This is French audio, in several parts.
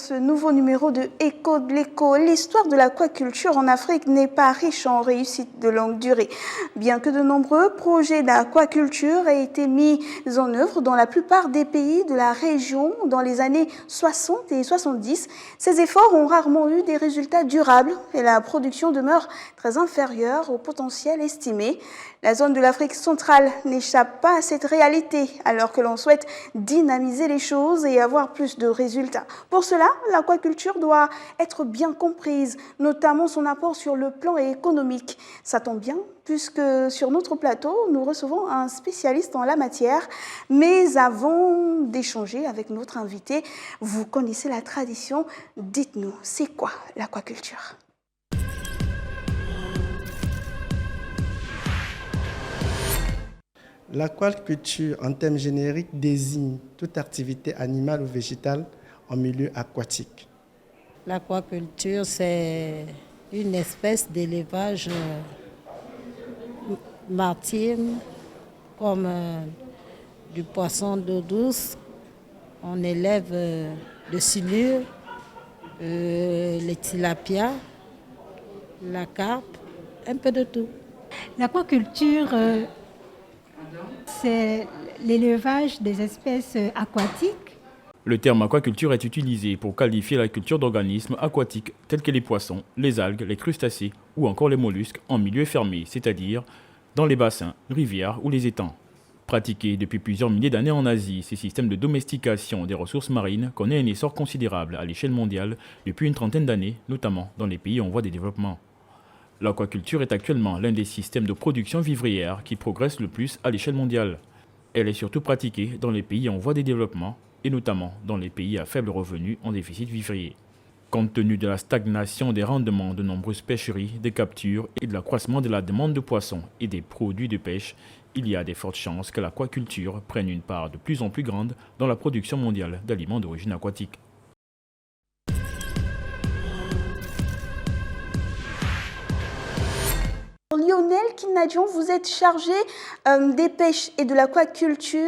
ce nouveau numéro de Écho de l'écho. L'histoire de l'aquaculture en Afrique n'est pas riche en réussite de longue durée. Bien que de nombreux projets d'aquaculture aient été mis en œuvre dans la plupart des pays de la région dans les années 60 et 70, ces efforts ont rarement eu des résultats durables et la production demeure très inférieure au potentiel estimé. La zone de l'Afrique centrale n'échappe pas à cette réalité alors que l'on souhaite dynamiser les choses et avoir plus de résultats. Pour cela, l'aquaculture doit être bien comprise, notamment son apport sur le plan économique. Ça tombe bien, puisque sur notre plateau, nous recevons un spécialiste en la matière. Mais avant d'échanger avec notre invité, vous connaissez la tradition. Dites-nous, c'est quoi l'aquaculture ? L'aquaculture, en termes génériques, désigne toute activité animale ou végétale en milieu aquatique. L'aquaculture, c'est une espèce d'élevage maritime, comme du poisson d'eau douce. On élève le silure, les tilapias, la carpe, un peu de tout. L'aquaculture, c'est l'élevage des espèces aquatiques. Le terme aquaculture est utilisé pour qualifier la culture d'organismes aquatiques tels que les poissons, les algues, les crustacés ou encore les mollusques en milieu fermé, c'est-à-dire dans les bassins, rivières ou les étangs. Pratiqué depuis plusieurs milliers d'années en Asie, ce système de domestication des ressources marines connaît un essor considérable à l'échelle mondiale depuis une trentaine d'années, notamment dans les pays en voie de développement. L'aquaculture est actuellement l'un des systèmes de production vivrière qui progresse le plus à l'échelle mondiale. Elle est surtout pratiquée dans les pays en voie de développement et notamment dans les pays à faible revenu en déficit vivrier. Compte tenu de la stagnation des rendements de nombreuses pêcheries, des captures et de l'accroissement de la demande de poissons et des produits de pêche, il y a de fortes chances que l'aquaculture prenne une part de plus en plus grande dans la production mondiale d'aliments d'origine aquatique. Lionel Kinadion, vous êtes chargé des pêches et de l'aquaculture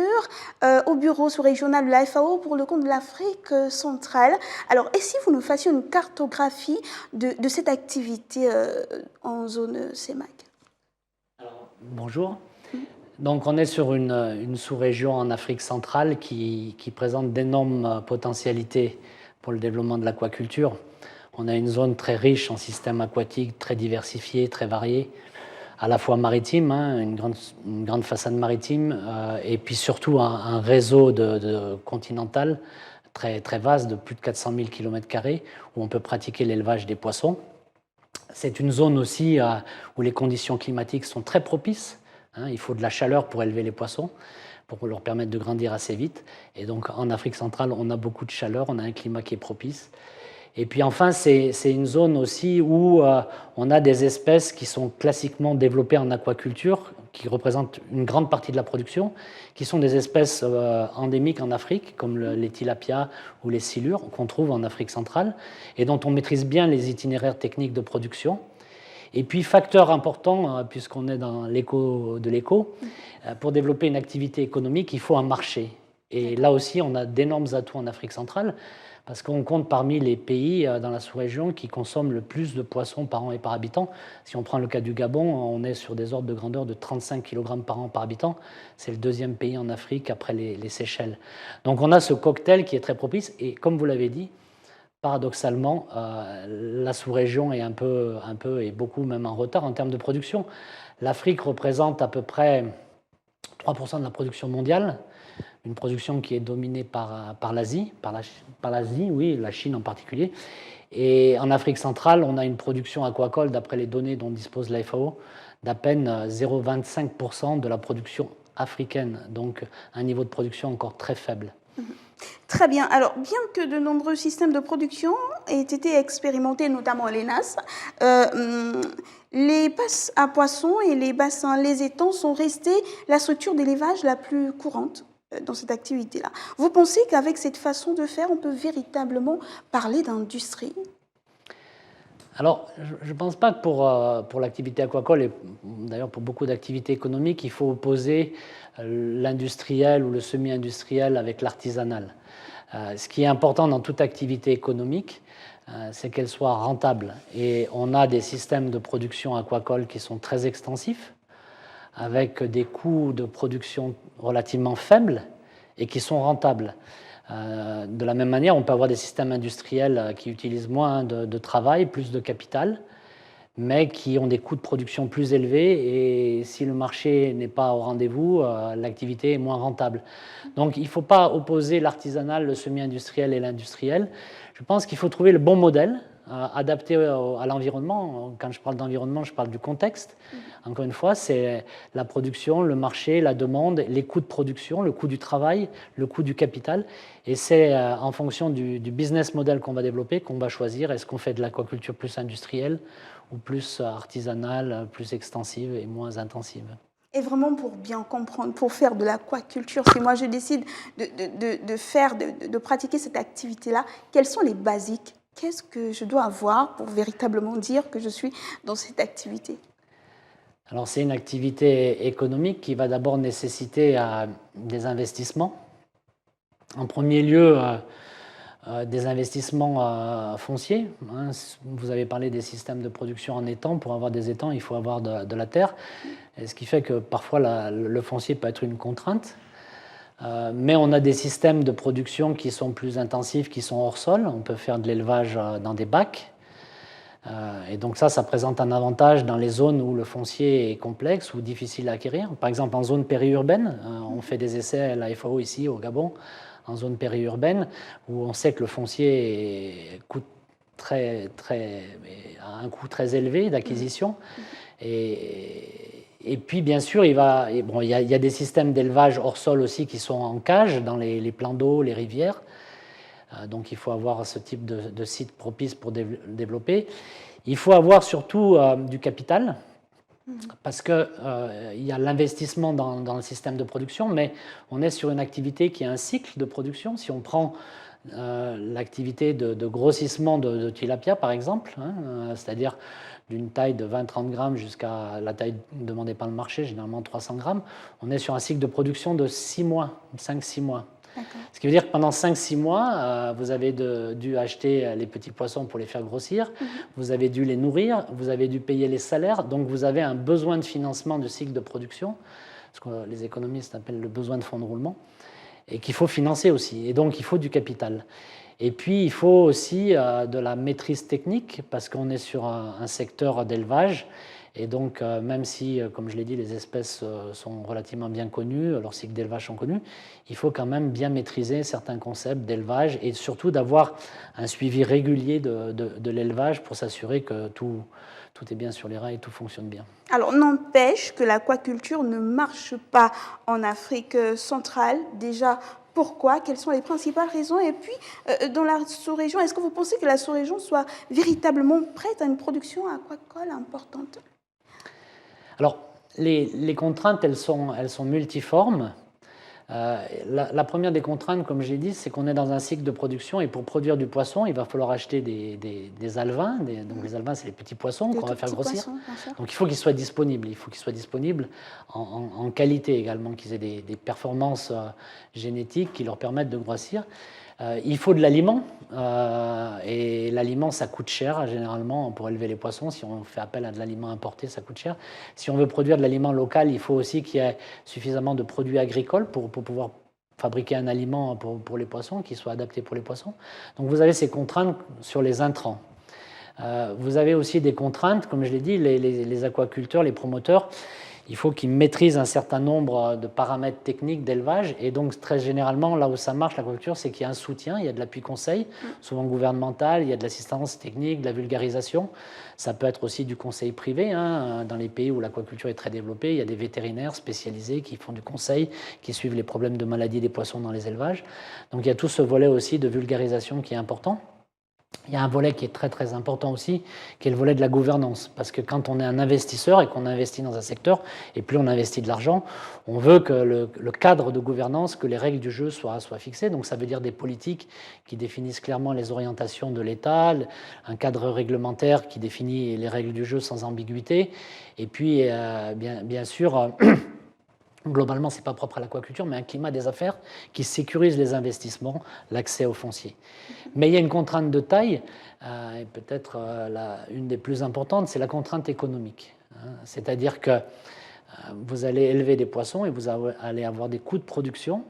au bureau sous-régional de la FAO pour le compte de l'Afrique centrale. Alors, et si vous nous fassiez une cartographie de cette activité en zone CEMAC ? Alors, bonjour. Donc, on est sur une sous-région en Afrique centrale qui présente d'énormes potentialités pour le développement de l'aquaculture. On a une zone très riche en systèmes aquatiques, très diversifiés, très variés, à la fois maritime, une grande façade maritime, et puis surtout un réseau continental très, très vaste de plus de 400 000 km² où on peut pratiquer l'élevage des poissons. C'est une zone aussi où les conditions climatiques sont très propices. Il faut de la chaleur pour élever les poissons, pour leur permettre de grandir assez vite. Et donc en Afrique centrale, on a beaucoup de chaleur, on a un climat qui est propice. Et puis enfin, c'est une zone aussi où on a des espèces qui sont classiquement développées en aquaculture, qui représentent une grande partie de la production, qui sont des espèces endémiques en Afrique, comme les tilapias ou les silures, qu'on trouve en Afrique centrale, et dont on maîtrise bien les itinéraires techniques de production. Et puis, facteur important, puisqu'on est dans l'écho de l'écho, pour développer une activité économique, il faut un marché. Et là aussi, on a d'énormes atouts en Afrique centrale, parce qu'on compte parmi les pays dans la sous-région qui consomment le plus de poissons par an et par habitant. Si on prend le cas du Gabon, on est sur des ordres de grandeur de 35 kg par an par habitant. C'est le deuxième pays en Afrique après les Seychelles. Donc on a ce cocktail qui est très propice. Et comme vous l'avez dit, paradoxalement, la sous-région est un peu et beaucoup même en retard en termes de production. L'Afrique représente à peu près 3% de la production mondiale, une production qui est dominée par l'Asie, oui, la Chine en particulier. Et en Afrique centrale, on a une production aquacole, d'après les données dont dispose la FAO, d'à peine 0,25% de la production africaine, donc un niveau de production encore très faible. Très bien. Alors, bien que de nombreux systèmes de production aient été expérimentés, notamment l'ENAS, les passes à poissons et les bassins, les étangs sont restés la structure d'élevage la plus courante dans cette activité-là. Vous pensez qu'avec cette façon de faire, on peut véritablement parler d'industrie ? Alors, je ne pense pas que pour l'activité aquacole, et d'ailleurs pour beaucoup d'activités économiques, il faut opposer l'industriel ou le semi-industriel avec l'artisanal. Ce qui est important dans toute activité économique, c'est qu'elle soit rentable. Et on a des systèmes de production aquacole qui sont très extensifs, avec des coûts de production relativement faibles et qui sont rentables. De la même manière, on peut avoir des systèmes industriels qui utilisent moins de travail, plus de capital, mais qui ont des coûts de production plus élevés, et si le marché n'est pas au rendez-vous, l'activité est moins rentable. Donc il ne faut pas opposer l'artisanal, le semi-industriel et l'industriel. Je pense qu'il faut trouver le bon modèle, adapté à l'environnement. Quand je parle d'environnement, je parle du contexte. Encore une fois, c'est la production, le marché, la demande, les coûts de production, le coût du travail, le coût du capital. Et c'est en fonction du business model qu'on va développer qu'on va choisir est-ce qu'on fait de l'aquaculture plus industrielle ou plus artisanale, plus extensive et moins intensive. Et vraiment pour bien comprendre, pour faire de l'aquaculture, si moi je décide de pratiquer cette activité-là, quels sont les basiques? Qu'est-ce que je dois avoir pour véritablement dire que je suis dans cette activité? Alors c'est une activité économique qui va d'abord nécessiter des investissements. En premier lieu, des investissements fonciers. Vous avez parlé des systèmes de production en étang. Pour avoir des étangs, il faut avoir de la terre. Et ce qui fait que parfois le foncier peut être une contrainte. Mais on a des systèmes de production qui sont plus intensifs, qui sont hors sol. On peut faire de l'élevage dans des bacs. Et donc ça présente un avantage dans les zones où le foncier est complexe ou difficile à acquérir. Par exemple, en zone périurbaine, on fait des essais à la FAO ici au Gabon, en zone périurbaine, où on sait que le foncier coûte a un coût très élevé d'acquisition. Et puis, bien sûr, il y a des systèmes d'élevage hors sol aussi qui sont en cage, dans les plans d'eau, les rivières. Donc, il faut avoir ce type de site propice pour développer. Il faut avoir surtout du capital, parce qu'il y a l'investissement dans le système de production, mais on est sur une activité qui a un cycle de production. Si on prend l'activité de grossissement de tilapia, par exemple, c'est-à-dire d'une taille de 20-30 grammes jusqu'à la taille demandée par le marché, généralement 300 grammes, on est sur un cycle de production de 6 mois, 5-6 mois. Ce qui veut dire que pendant 5-6 mois, vous avez dû acheter les petits poissons pour les faire grossir, vous avez dû les nourrir, vous avez dû payer les salaires, donc vous avez un besoin de financement du cycle de production, ce que les économistes appellent le besoin de fonds de roulement, et qu'il faut financer aussi. Et donc, il faut du capital. Et puis, il faut aussi de la maîtrise technique, parce qu'on est sur un secteur d'élevage. Et donc, même si, comme je l'ai dit, les espèces sont relativement bien connues, leurs cycles d'élevage sont connus, il faut quand même bien maîtriser certains concepts d'élevage et surtout d'avoir un suivi régulier de l'élevage pour s'assurer que tout est bien sur les rails et tout fonctionne bien. Alors, n'empêche que l'aquaculture ne marche pas en Afrique centrale. Déjà, pourquoi? Quelles sont les principales raisons? Et puis, dans la sous-région, est-ce que vous pensez que la sous-région soit véritablement prête à une production aquacole importante? Alors, les contraintes, elles sont multiformes. La première des contraintes, comme j'ai dit, c'est qu'on est dans un cycle de production et pour produire du poisson, il va falloir acheter des alevins. Donc les alevins, c'est les petits poissons qu'on va faire grossir. Donc il faut qu'ils soient disponibles. Il faut qu'ils soient disponibles en qualité également, qu'ils aient des performances génétiques qui leur permettent de grossir. Il faut de l'aliment, et l'aliment, ça coûte cher généralement pour élever les poissons. Si on fait appel à de l'aliment importé, ça coûte cher. Si on veut produire de l'aliment local, il faut aussi qu'il y ait suffisamment de produits agricoles pour pouvoir fabriquer un aliment pour les poissons, qui soit adapté pour les poissons. Donc vous avez ces contraintes sur les intrants. Vous avez aussi des contraintes, comme je l'ai dit, les aquaculteurs, les promoteurs, il faut qu'ils maîtrisent un certain nombre de paramètres techniques d'élevage. Et donc, très généralement, là où ça marche, l'aquaculture, c'est qu'il y a un soutien, il y a de l'appui conseil, souvent gouvernemental, il y a de l'assistance technique, de la vulgarisation. Ça peut être aussi du conseil privé. Dans les pays où l'aquaculture est très développée, il y a des vétérinaires spécialisés qui font du conseil, qui suivent les problèmes de maladie des poissons dans les élevages. Donc, il y a tout ce volet aussi de vulgarisation qui est important. Il y a un volet qui est très très important aussi, qui est le volet de la gouvernance. Parce que quand on est un investisseur et qu'on investit dans un secteur, et plus on investit de l'argent, on veut que le cadre de gouvernance, que les règles du jeu soient fixées. Donc ça veut dire des politiques qui définissent clairement les orientations de l'État, un cadre réglementaire qui définit les règles du jeu sans ambiguïté, et puis bien sûr Globalement, ce n'est pas propre à l'aquaculture, mais un climat des affaires qui sécurise les investissements, l'accès au foncier. Mais il y a une contrainte de taille, et peut-être une des plus importantes, c'est la contrainte économique. C'est-à-dire que vous allez élever des poissons et vous allez avoir des coûts de production.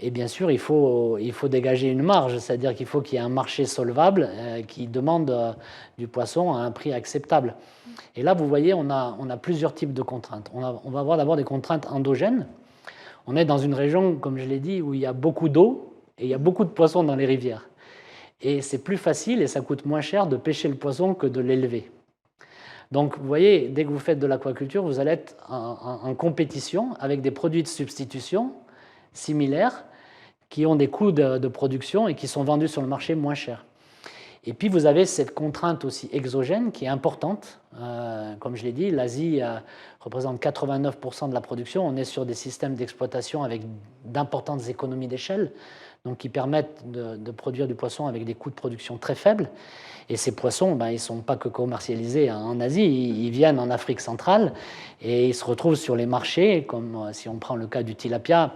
Et bien sûr, il faut dégager une marge, c'est-à-dire qu'il faut qu'il y ait un marché solvable qui demande du poisson à un prix acceptable. Et là, vous voyez, on a plusieurs types de contraintes. On va avoir d'abord des contraintes endogènes. On est dans une région, comme je l'ai dit, où il y a beaucoup d'eau et il y a beaucoup de poissons dans les rivières. Et c'est plus facile et ça coûte moins cher de pêcher le poisson que de l'élever. Donc, vous voyez, dès que vous faites de l'aquaculture, vous allez être en compétition avec des produits de substitution similaires qui ont des coûts de production et qui sont vendus sur le marché moins cher. Et puis vous avez cette contrainte aussi exogène qui est importante. Comme je l'ai dit, l'Asie représente 89% de la production. On est sur des systèmes d'exploitation avec d'importantes économies d'échelle, donc qui permettent de produire du poisson avec des coûts de production très faibles. Et ces poissons, ils ne sont pas que commercialisés en Asie, ils viennent en Afrique centrale et ils se retrouvent sur les marchés, comme si on prend le cas du tilapia,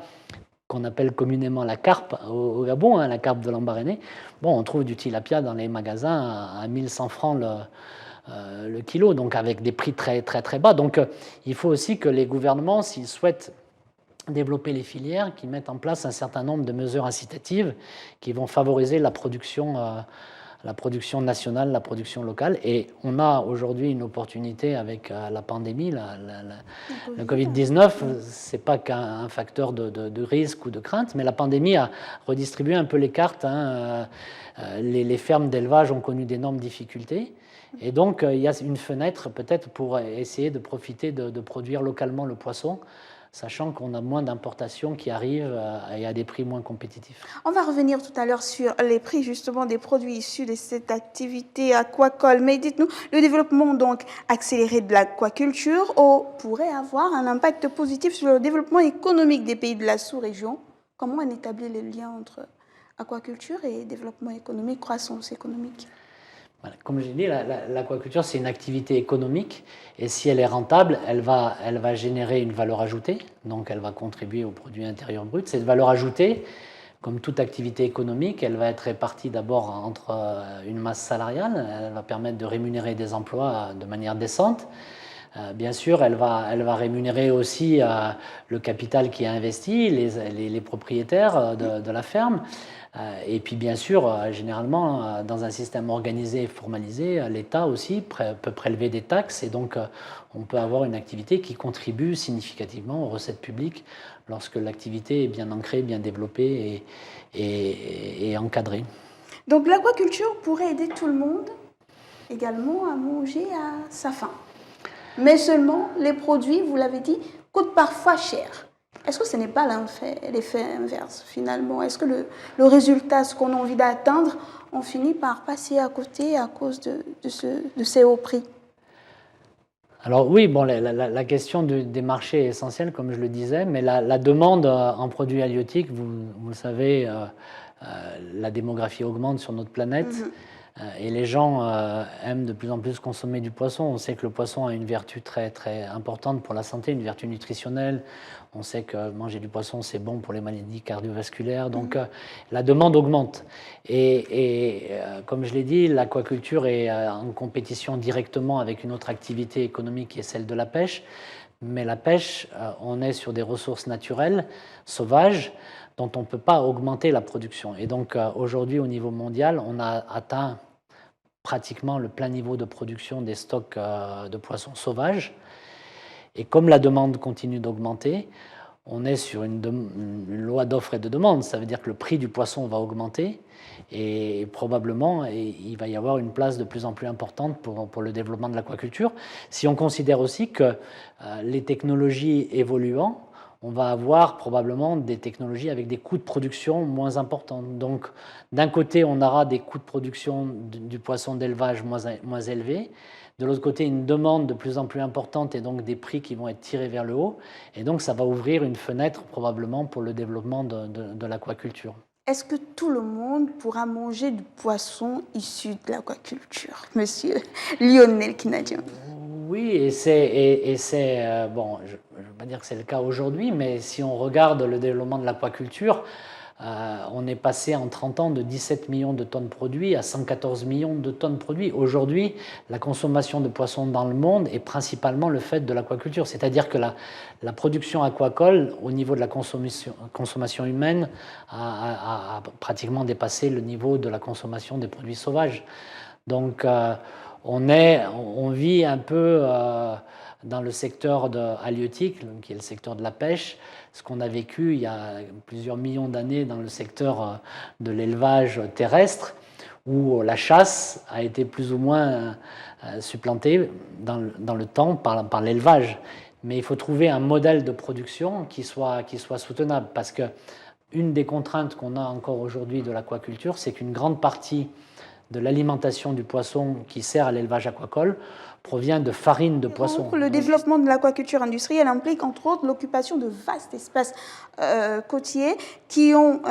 qu'on appelle communément la carpe au Gabon, la carpe de Lambaréné. Bon, on trouve du tilapia dans les magasins à 1100 francs le kilo, donc avec des prix très, très, très bas. Donc il faut aussi que les gouvernements, s'ils souhaitent développer les filières, qu'ils mettent en place un certain nombre de mesures incitatives qui vont favoriser la production nationale, la production locale. Et on a aujourd'hui une opportunité avec la pandémie, le Covid-19. Ce n'est pas qu'un facteur de risque ou de crainte, mais la pandémie a redistribué un peu les cartes. Les fermes d'élevage ont connu d'énormes difficultés. Et donc, il y a une fenêtre peut-être pour essayer de profiter de produire localement le poisson, sachant qu'on a moins d'importations qui arrivent et à des prix moins compétitifs. On va revenir tout à l'heure sur les prix justement des produits issus de cette activité aquacole. Mais dites-nous, le développement donc accéléré de l'aquaculture pourrait avoir un impact positif sur le développement économique des pays de la sous-région. Comment on établit le lien entre aquaculture et développement économique, croissance économique ? Voilà. Comme j'ai dit, l'aquaculture, c'est une activité économique et si elle est rentable, elle va générer une valeur ajoutée, donc elle va contribuer au produit intérieur brut. Cette valeur ajoutée, comme toute activité économique, elle va être répartie d'abord entre une masse salariale, elle va permettre de rémunérer des emplois de manière décente. Bien sûr, elle va rémunérer aussi le capital qui est investi, les propriétaires de la ferme. Et puis bien sûr, généralement, dans un système organisé et formalisé, l'État aussi peut prélever des taxes et donc on peut avoir une activité qui contribue significativement aux recettes publiques lorsque l'activité est bien ancrée, bien développée et encadrée. Donc l'aquaculture pourrait aider tout le monde également à manger à sa faim. Mais seulement les produits, vous l'avez dit, coûtent parfois cher. Est-ce que ce n'est pas l'effet inverse finalement? Est-ce que le résultat, ce qu'on a envie d'atteindre, on finit par passer à côté à cause de ces hauts prix? Alors oui, bon, la question des marchés est essentielle, comme je le disais, mais la demande en produits halieutiques, vous le savez, la démographie augmente sur notre planète. Et les gens aiment de plus en plus consommer du poisson. On sait que le poisson a une vertu très, très importante pour la santé, une vertu nutritionnelle. On sait que manger du poisson, c'est bon pour les maladies cardiovasculaires. Donc, la demande augmente. Et comme je l'ai dit, l'aquaculture est en compétition directement avec une autre activité économique qui est celle de la pêche. Mais la pêche, on est sur des ressources naturelles, sauvages, dont on ne peut pas augmenter la production. Et donc aujourd'hui, au niveau mondial, on a atteint pratiquement le plein niveau de production des stocks de poissons sauvages. Et comme la demande continue d'augmenter, on est sur une loi d'offre et de demande. Ça veut dire que le prix du poisson va augmenter et probablement il va y avoir une place de plus en plus importante pour le développement de l'aquaculture. Si on considère aussi que les technologies évoluant, on va avoir probablement des technologies avec des coûts de production moins importants. Donc, d'un côté, on aura des coûts de production du poisson d'élevage moins élevés. De l'autre côté, une demande de plus en plus importante et donc des prix qui vont être tirés vers le haut. Et donc, ça va ouvrir une fenêtre probablement pour le développement de l'aquaculture. Est-ce que tout le monde pourra manger du poisson issu de l'aquaculture, monsieur Lionel Kinadian? Oui, et c'est bon, je ne veux pas dire que c'est le cas aujourd'hui, mais si on regarde le développement de l'aquaculture, on est passé en 30 ans de 17 millions de tonnes produits à 114 millions de tonnes produits. Aujourd'hui, la consommation de poissons dans le monde est principalement le fait de l'aquaculture, c'est-à-dire que la production aquacole au niveau de la consommation humaine a pratiquement dépassé le niveau de la consommation des produits sauvages. Donc on vit un peu dans le secteur halieutique, qui est le secteur de la pêche, ce qu'on a vécu il y a plusieurs millions d'années dans le secteur de l'élevage terrestre, où la chasse a été plus ou moins supplantée dans le temps par l'élevage. Mais il faut trouver un modèle de production qui soit soutenable, parce que une des contraintes qu'on a encore aujourd'hui de l'aquaculture, c'est qu'une grande partie de l'alimentation du poisson qui sert à l'élevage aquacole provient de farine de poisson. Le développement de l'aquaculture industrielle implique entre autres l'occupation de vastes espaces côtiers qui ont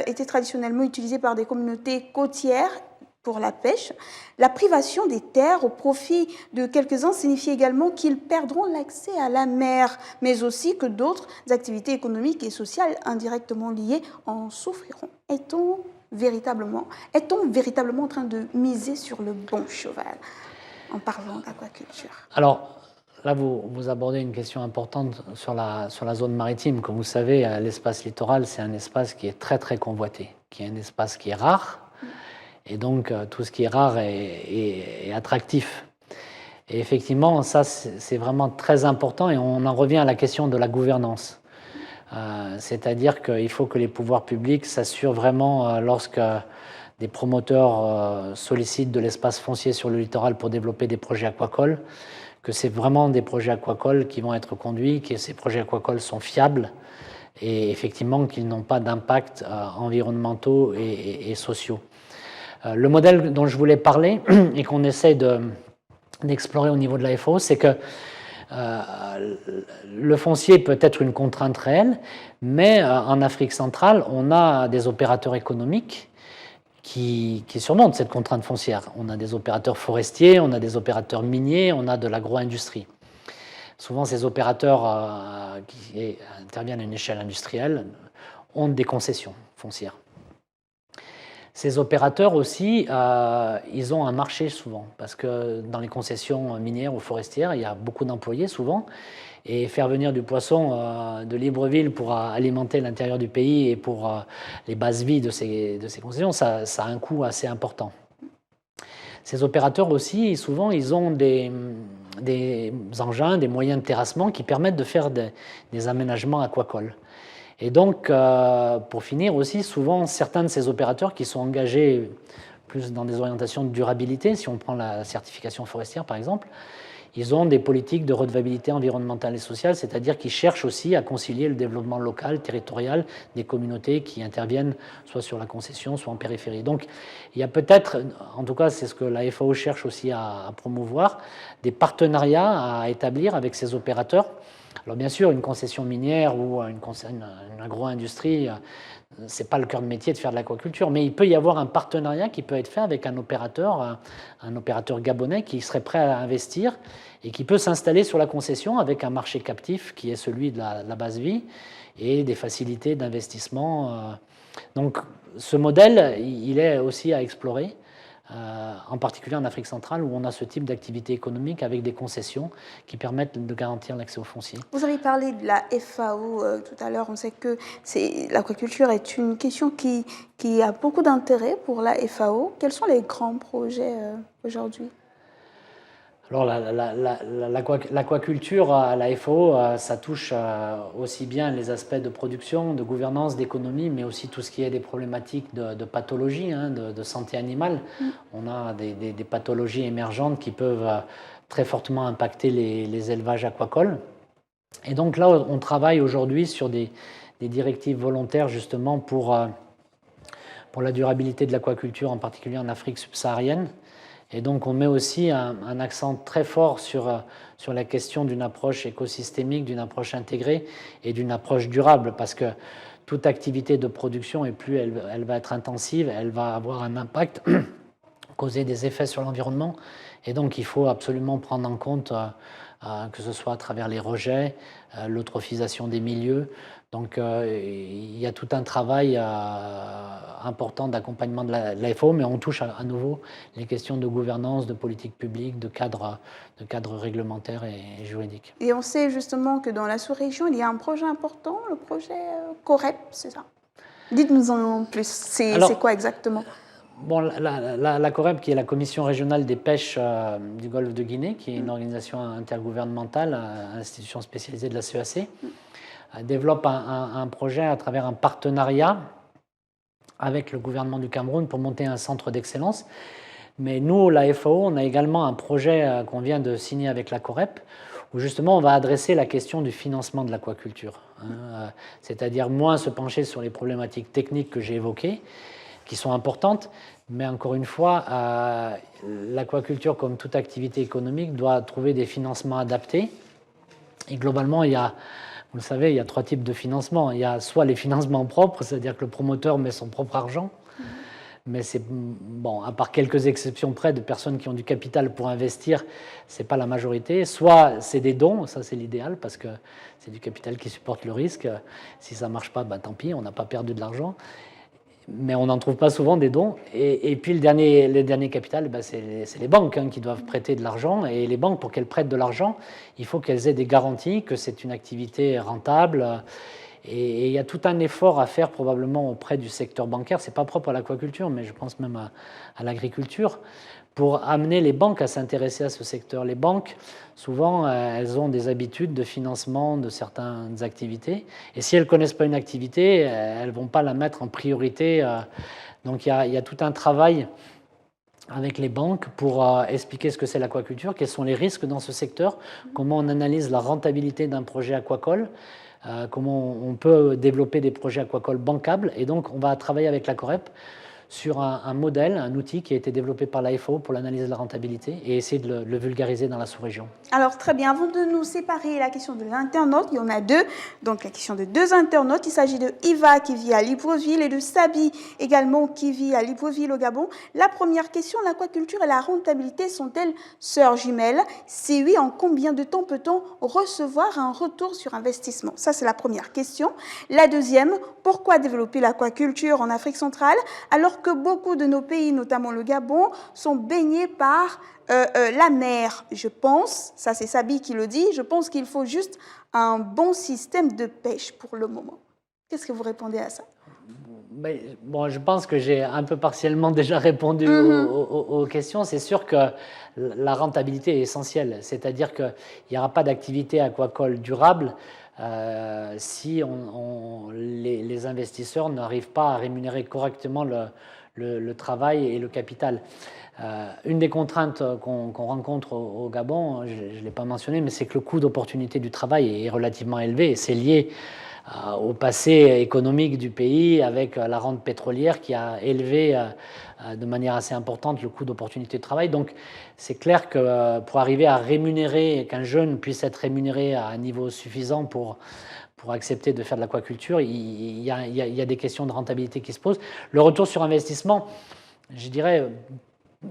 été traditionnellement utilisés par des communautés côtières pour la pêche. La privation des terres au profit de quelques-uns signifie également qu'ils perdront l'accès à la mer, mais aussi que d'autres activités économiques et sociales indirectement liées en souffriront. Est-on véritablement en train de miser sur le bon cheval en parlant d'aquaculture? Alors, là, vous abordez une question importante sur la zone maritime. Comme vous savez, l'espace littoral, c'est un espace qui est très, très convoité, qui est un espace qui est rare. Et donc, tout ce qui est rare est attractif. Et effectivement, ça, c'est vraiment très important. Et on en revient à la question de la gouvernance. C'est-à-dire qu'il faut que les pouvoirs publics s'assurent vraiment, lorsque des promoteurs sollicitent de l'espace foncier sur le littoral pour développer des projets aquacoles, que c'est vraiment des projets aquacoles qui vont être conduits, que ces projets aquacoles sont fiables et effectivement qu'ils n'ont pas d'impact environnementaux et sociaux. Le modèle dont je voulais parler et qu'on essaie d'explorer au niveau de la FAO, c'est que le foncier peut être une contrainte réelle, mais en Afrique centrale, on a des opérateurs économiques qui surmontent cette contrainte foncière. On a des opérateurs forestiers, on a des opérateurs miniers, on a de l'agro-industrie. Souvent, ces opérateurs qui interviennent à une échelle industrielle ont des concessions foncières. Ces opérateurs aussi, ils ont un marché souvent, parce que dans les concessions minières ou forestières, il y a beaucoup d'employés souvent, et faire venir du poisson de Libreville pour alimenter l'intérieur du pays et pour les bases vies de ces concessions, ça a un coût assez important. Ces opérateurs aussi, souvent, ils ont des engins, des moyens de terrassement qui permettent de faire des aménagements aquacoles. Et donc, pour finir aussi, souvent, certains de ces opérateurs qui sont engagés plus dans des orientations de durabilité, si on prend la certification forestière par exemple, ils ont des politiques de redevabilité environnementale et sociale, c'est-à-dire qu'ils cherchent aussi à concilier le développement local, territorial des communautés qui interviennent soit sur la concession, soit en périphérie. Donc, il y a peut-être, en tout cas c'est ce que la FAO cherche aussi à promouvoir, des partenariats à établir avec ces opérateurs. Alors bien sûr, une concession minière ou une agro-industrie, ce n'est pas le cœur de métier de faire de l'aquaculture, mais il peut y avoir un partenariat qui peut être fait avec un opérateur gabonais qui serait prêt à investir et qui peut s'installer sur la concession avec un marché captif qui est celui de la base vie et des facilités d'investissement. Donc ce modèle, il est aussi à explorer. En particulier en Afrique centrale, où on a ce type d'activité économique avec des concessions qui permettent de garantir l'accès aux fonciers. Vous avez parlé de la FAO tout à l'heure. On sait que l'aquaculture est une question qui a beaucoup d'intérêt pour la FAO. Quels sont les grands projets aujourd'hui ? Alors l'aquaculture à la FAO, ça touche aussi bien les aspects de production, de gouvernance, d'économie, mais aussi tout ce qui est des problématiques de pathologie, de santé animale. On a des pathologies émergentes qui peuvent très fortement impacter les élevages aquacoles. Et donc là, on travaille aujourd'hui sur des directives volontaires justement pour la durabilité de l'aquaculture, en particulier en Afrique subsaharienne. Et donc on met aussi un accent très fort sur la question d'une approche écosystémique, d'une approche intégrée et d'une approche durable, parce que toute activité de production, et plus elle va être intensive, elle va avoir un impact causer des effets sur l'environnement. Et donc, il faut absolument prendre en compte, que ce soit à travers les rejets, l'eutrophisation des milieux. Donc, il y a tout un travail important d'accompagnement de la FAO, mais on touche à nouveau les questions de gouvernance, de politique publique, de cadre réglementaire et juridique. Et on sait justement que dans la sous-région, il y a un projet important, le projet COREP, c'est ça? Dites-nous en plus, c'est quoi exactement? Bon, la COREP, qui est la Commission régionale des pêches du Golfe de Guinée, qui est une organisation intergouvernementale, institution spécialisée de la CEAC, développe un projet à travers un partenariat avec le gouvernement du Cameroun pour monter un centre d'excellence. Mais nous, la FAO, on a également un projet qu'on vient de signer avec la COREP, où justement on va adresser la question du financement de l'aquaculture. C'est-à-dire moins se pencher sur les problématiques techniques que j'ai évoquées, qui sont importantes, mais encore une fois, l'aquaculture, comme toute activité économique, doit trouver des financements adaptés. Et globalement, vous le savez, il y a 3 types de financement. Il y a soit les financements propres, c'est-à-dire que le promoteur met son propre argent, mais c'est, bon, à part quelques exceptions près de personnes qui ont du capital pour investir, ce n'est pas la majorité. Soit c'est des dons, ça c'est l'idéal, parce que c'est du capital qui supporte le risque. Si ça ne marche pas, ben, tant pis, on n'a pas perdu de l'argent. Mais on n'en trouve pas souvent des dons. Et puis le dernier capital, ben c'est les banques qui doivent prêter de l'argent. Et les banques, pour qu'elles prêtent de l'argent, il faut qu'elles aient des garanties que c'est une activité rentable. Et il y a tout un effort à faire probablement auprès du secteur bancaire. Ce n'est pas propre à l'aquaculture, mais je pense même à l'agriculture, pour amener les banques à s'intéresser à ce secteur. Les banques, souvent, elles ont des habitudes de financement de certaines activités. Et si elles ne connaissent pas une activité, elles ne vont pas la mettre en priorité. Donc il y a tout un travail avec les banques pour expliquer ce que c'est l'aquaculture, quels sont les risques dans ce secteur, comment on analyse la rentabilité d'un projet aquacole, comment on peut développer des projets aquacoles bancables. Et donc, on va travailler avec la COREP sur un modèle, un outil qui a été développé par la FAO pour l'analyse de la rentabilité et essayer de le vulgariser dans la sous-région. Alors très bien, avant de nous séparer la question de l'internaute, il y en a 2, donc la question de 2 internautes, il s'agit de Iva qui vit à Libreville et de Sabi également qui vit à Libreville au Gabon. La première question, l'aquaculture et la rentabilité sont-elles sœurs jumelles? Si oui, en combien de temps peut-on recevoir un retour sur investissement? Ça c'est la première question. La deuxième, pourquoi développer l'aquaculture en Afrique centrale alors que beaucoup de nos pays, notamment le Gabon, sont baignés par la mer? Je pense, ça c'est Sabi qui le dit, je pense qu'il faut juste un bon système de pêche pour le moment. Qu'est-ce que vous répondez à ça? Bon, je pense que j'ai un peu partiellement déjà répondu aux questions. C'est sûr que la rentabilité est essentielle, c'est-à-dire qu'il n'y aura pas d'activité aquacole durable si les investisseurs n'arrivent pas à rémunérer correctement le travail et le capital. Une des contraintes qu'on rencontre au Gabon, je ne l'ai pas mentionné, mais c'est que le coût d'opportunité du travail est relativement élevé. C'est lié au passé économique du pays avec la rente pétrolière qui a élevé de manière assez importante le coût d'opportunité de travail. Donc c'est clair que pour arriver à rémunérer, qu'un jeune puisse être rémunéré à un niveau suffisant pour accepter de faire de l'aquaculture, il y a des questions de rentabilité qui se posent. Le retour sur investissement, je dirais,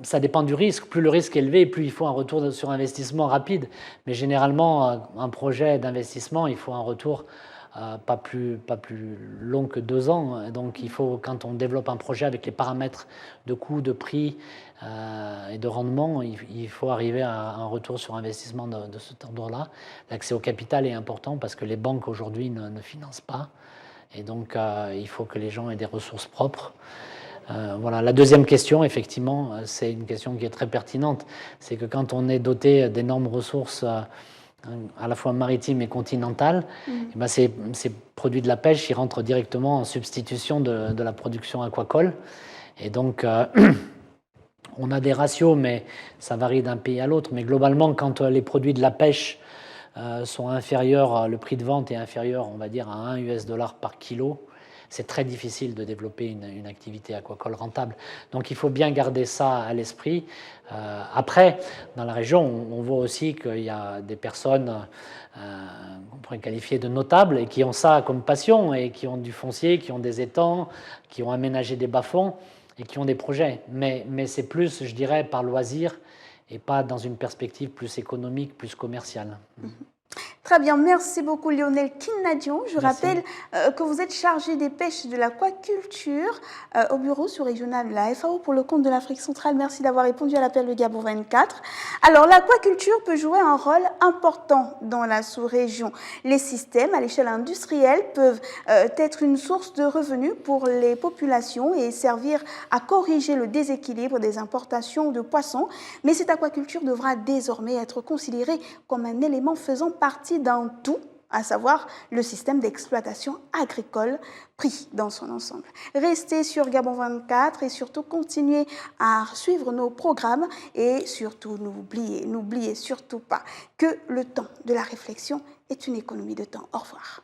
ça dépend du risque. Plus le risque est élevé, plus il faut un retour sur investissement rapide. Mais généralement, un projet d'investissement, il faut un retour pas plus long que 2 ans. Donc il faut, quand on développe un projet avec les paramètres de coût, de prix et de rendement, il faut arriver à un retour sur investissement de cet ordre-là. L'accès au capital est important parce que les banques aujourd'hui ne financent pas. Et donc il faut que les gens aient des ressources propres. Voilà. La deuxième question, effectivement, c'est une question qui est très pertinente. C'est que quand on est doté d'énormes ressources à la fois maritimes et continentales, et ben ces produits de la pêche, ils rentrent directement en substitution de la production aquacole. Et donc, on a des ratios, mais ça varie d'un pays à l'autre. Mais globalement, quand les produits de la pêche sont inférieurs, le prix de vente est inférieur, on va dire, à 1 US$ par kilo, c'est très difficile de développer une activité aquacole rentable. Donc il faut bien garder ça à l'esprit. Après, dans la région, on voit aussi qu'il y a des personnes qu'on pourrait qualifier de notables et qui ont ça comme passion et qui ont du foncier, qui ont des étangs, qui ont aménagé des bas-fonds. et qui ont des projets. Mais c'est plus, je dirais, par loisir et pas dans une perspective plus économique, plus commerciale. Très bien, merci beaucoup Lionel Kinnadion. Je Merci. rappelle que vous êtes chargé des pêches et de l'aquaculture au bureau sous-régional de la FAO pour le compte de l'Afrique centrale. Merci d'avoir répondu à l'appel de Gabon 24. Alors, l'aquaculture peut jouer un rôle important dans la sous-région. Les systèmes à l'échelle industrielle peuvent être une source de revenus pour les populations et servir à corriger le déséquilibre des importations de poissons. Mais cette aquaculture devra désormais être considérée comme un élément faisant partie d'un tout, à savoir le système d'exploitation agricole pris dans son ensemble. Restez sur Gabon 24 et surtout continuez à suivre nos programmes et surtout n'oubliez surtout pas que le temps de la réflexion est une économie de temps. Au revoir.